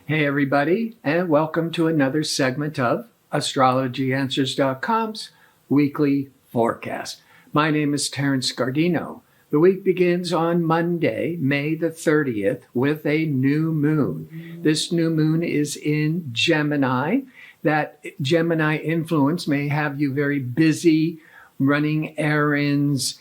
Hey everybody, and welcome to another segment of AstrologyAnswers.com's weekly forecast. My name is Terence. The week begins on Monday, May the 30th, with a new moon. This new moon is in Gemini. That Gemini influence may have you very busy, running errands,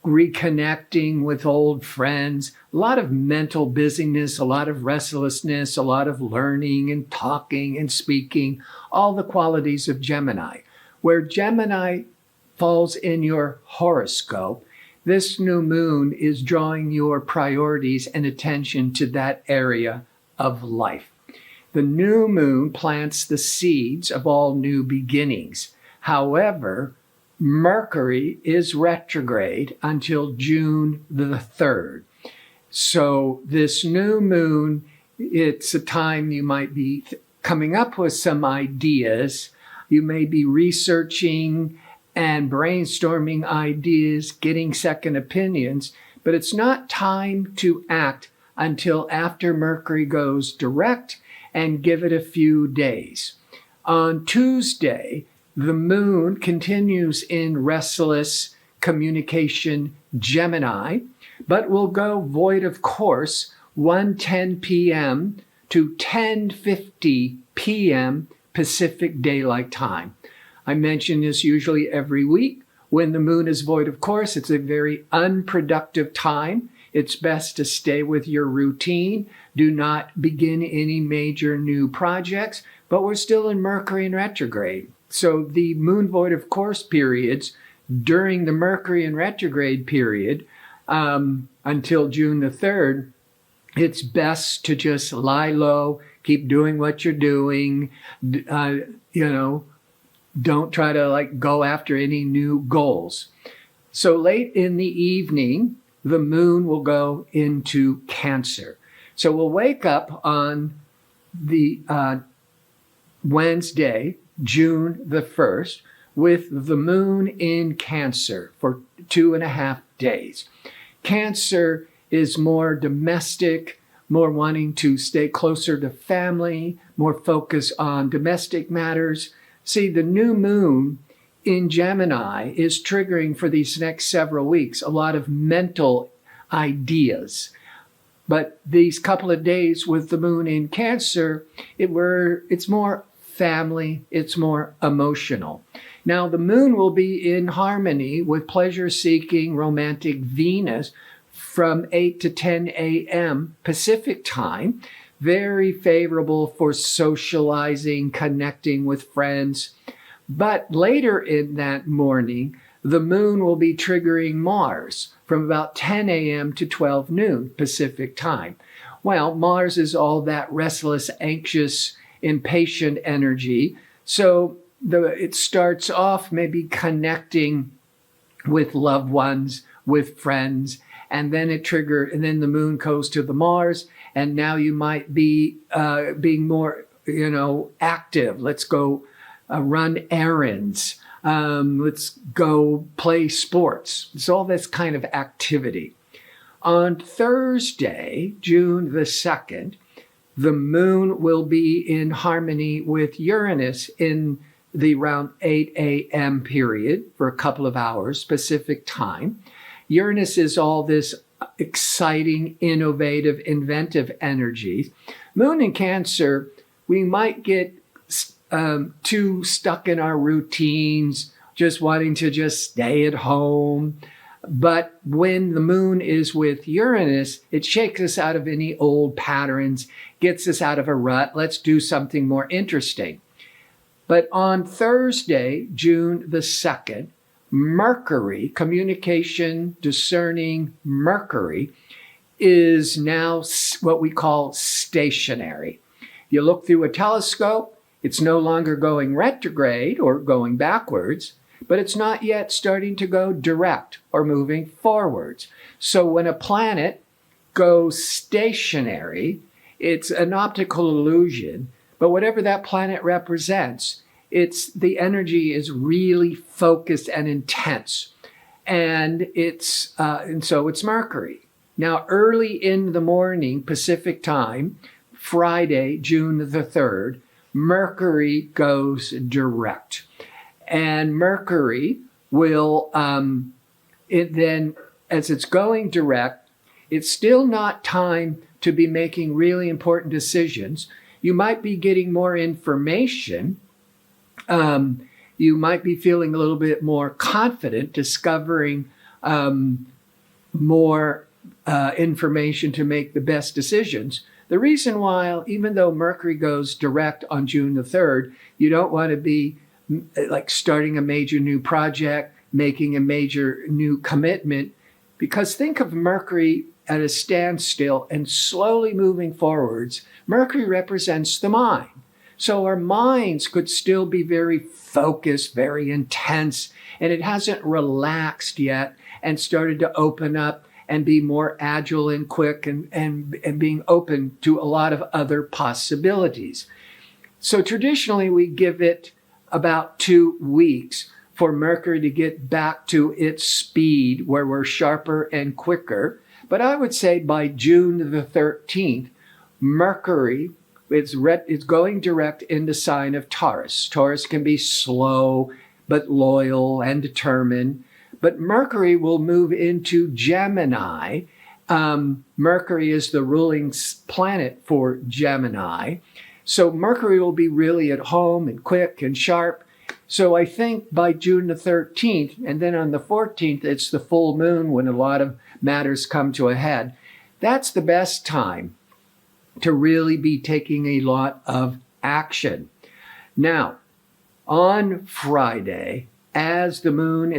reconnecting with old friends, a lot of mental busyness, a lot of restlessness, a lot of learning and talking and speaking, all the qualities of Gemini. Where Gemini falls in your horoscope, this new moon is drawing your priorities and attention to that area of life. The new moon plants the seeds of all new beginnings. However, Mercury is retrograde until June the 3rd. So this new moon, it's a time you might be coming up with some ideas. You may be researching and brainstorming ideas, getting second opinions, but it's not time to act until after Mercury goes direct, and give it a few days. On Tuesday, the moon continues in restless communication Gemini, but will go void of course 1:10 p.m. to 10:50 p.m. Pacific Daylight Time. I mention this usually every week. When the moon is void of course, it's a very unproductive time. It's best to stay with your routine. Do not begin any major new projects, but we're still in Mercury in retrograde. So the moon void of course periods during the Mercury in retrograde period until June the 3rd, it's best to just lie low, keep doing what you're doing, don't try to go after any new goals. So late in the evening, the moon will go into Cancer. So we'll wake up on the Wednesday, June the 1st, with the moon in Cancer for 2.5 days. Cancer is more domestic, more wanting to stay closer to family, more focus on domestic matters. See, the new moon in Gemini is triggering for these next several weeks a lot of mental ideas. But these couple of days with the moon in Cancer, it's more family, it's more emotional. Now, the moon will be in harmony with pleasure-seeking romantic Venus from 8 to 10 a.m. Pacific time. Very favorable for socializing, connecting with friends. But later in that morning, the moon will be triggering Mars from about 10 a.m. to 12 noon Pacific time. Well, Mars is all that restless, anxious, impatient energy. So it starts off maybe connecting with loved ones, with friends, and then then the moon goes to the Mars, and now you might be being more, active. Let's go run errands. Let's go play sports. It's all this kind of activity. On Thursday, June the 2nd, the moon will be in harmony with Uranus in the around 8 a.m. period for a couple of hours Pacific time. Uranus is all this exciting, innovative, inventive energy. Moon in Cancer, we might get too stuck in our routines, just wanting to just stay at home. But when the moon is with Uranus, it shakes us out of any old patterns, gets us out of a rut. Let's do something more interesting. But on Thursday, June the 2nd, Mercury, communication, discerning Mercury, is now what we call stationary. You look through a telescope, it's no longer going retrograde or going backwards, but it's not yet starting to go direct or moving forwards. So when a planet goes stationary, it's an optical illusion, but whatever that planet represents, the energy is really focused and intense. And so it's Mercury. Now, early in the morning, Pacific time, Friday, June the 3rd, Mercury goes direct. And Mercury will, then as it's going direct, it's still not time to be making really important decisions. You might be getting more information. You might be feeling a little bit more confident, discovering more information to make the best decisions. The reason why, even though Mercury goes direct on June the 3rd, you don't want to be like starting a major new project, making a major new commitment, because think of Mercury at a standstill and slowly moving forwards. Mercury represents the mind. So our minds could still be very focused, very intense, and it hasn't relaxed yet and started to open up and be more agile and quick and being open to a lot of other possibilities. So traditionally, we give it about 2 weeks for Mercury to get back to its speed where we're sharper and quicker. But I would say by June the 13th, Mercury is going direct in the sign of Taurus. Taurus can be slow, but loyal and determined. But Mercury will move into Gemini. Mercury is the ruling planet for Gemini. So Mercury will be really at home and quick and sharp. So I think by June the 13th, and then on the 14th, it's the full moon when a lot of matters come to a head. That's the best time to really be taking a lot of action. Now, on Friday, as Mercury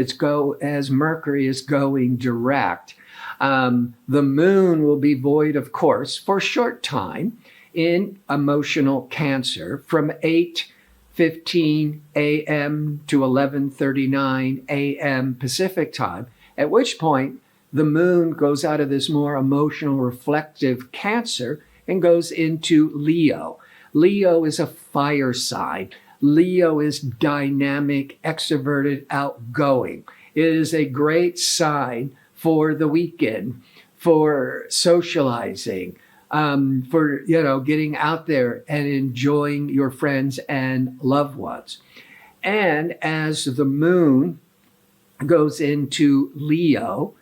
is going direct, the moon will be void of course for a short time in emotional Cancer from 8:15 a.m. to 11:39 a.m. Pacific time, at which point the moon goes out of this more emotional, reflective Cancer and goes into Leo. Leo is a fire sign. Leo is dynamic, extroverted, outgoing. It is a great sign for the weekend, for socializing, for getting out there and enjoying your friends and loved ones. And as the moon goes into Leo,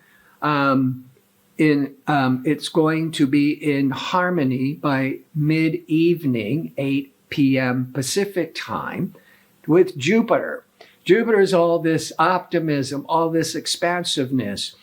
it's going to be in harmony by mid-evening, 8 p.m. Pacific time, with Jupiter. Jupiter is all this optimism, all this expansiveness.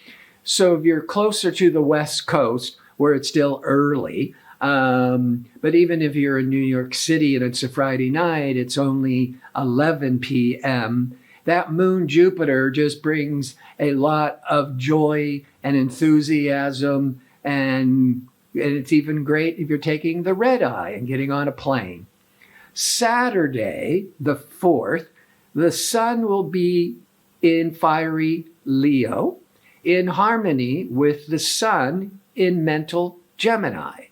So if you're closer to the West Coast, where it's still early, but even if you're in New York City and it's a Friday night, it's only 11 p.m., that moon Jupiter just brings a lot of joy and enthusiasm, and it's even great if you're taking the red eye and getting on a plane. Saturday, the 4th, the sun will be in fiery Leo, in harmony with the sun in mental Gemini.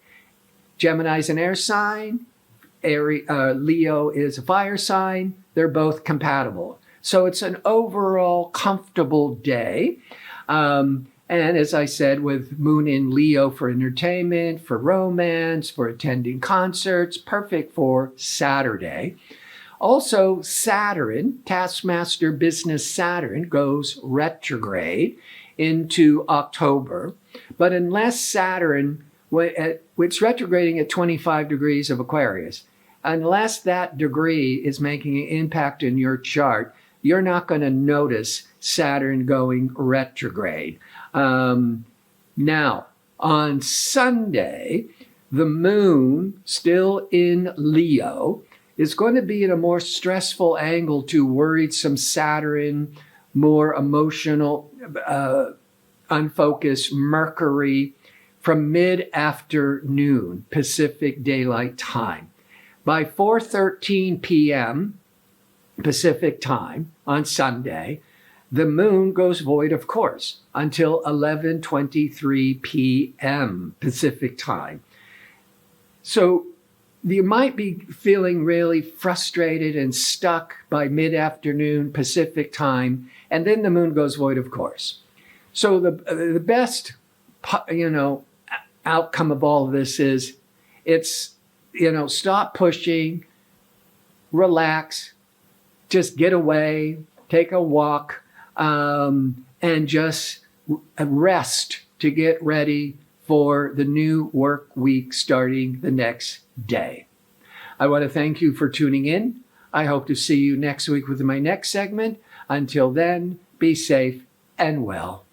Gemini is an air sign, Leo is a fire sign. They're both compatible. So it's an overall comfortable day. And as I said, with moon in Leo for entertainment, for romance, for attending concerts, perfect for Saturday. Also, Saturn, taskmaster business Saturn, goes retrograde into October. But unless Saturn, it's retrograding at 25 degrees of Aquarius, unless that degree is making an impact in your chart, you're not going to notice Saturn going retrograde. Now, on Sunday, the moon, still in Leo, is going to be in a more stressful angle to worrisome Saturn, more emotional, unfocused Mercury from mid-afternoon Pacific Daylight Time. By 4:13 p.m. Pacific Time on Sunday, the moon goes void of course until 11:23 p.m. Pacific Time. So you might be feeling really frustrated and stuck by mid-afternoon Pacific Time, and then the moon goes void of course. So the best, outcome of all of this is it's stop pushing, relax, just get away, take a walk, and just rest to get ready for the new work week starting the next day. I want to thank you for tuning in. I hope to see you next week with my next segment. Until then, be safe and well.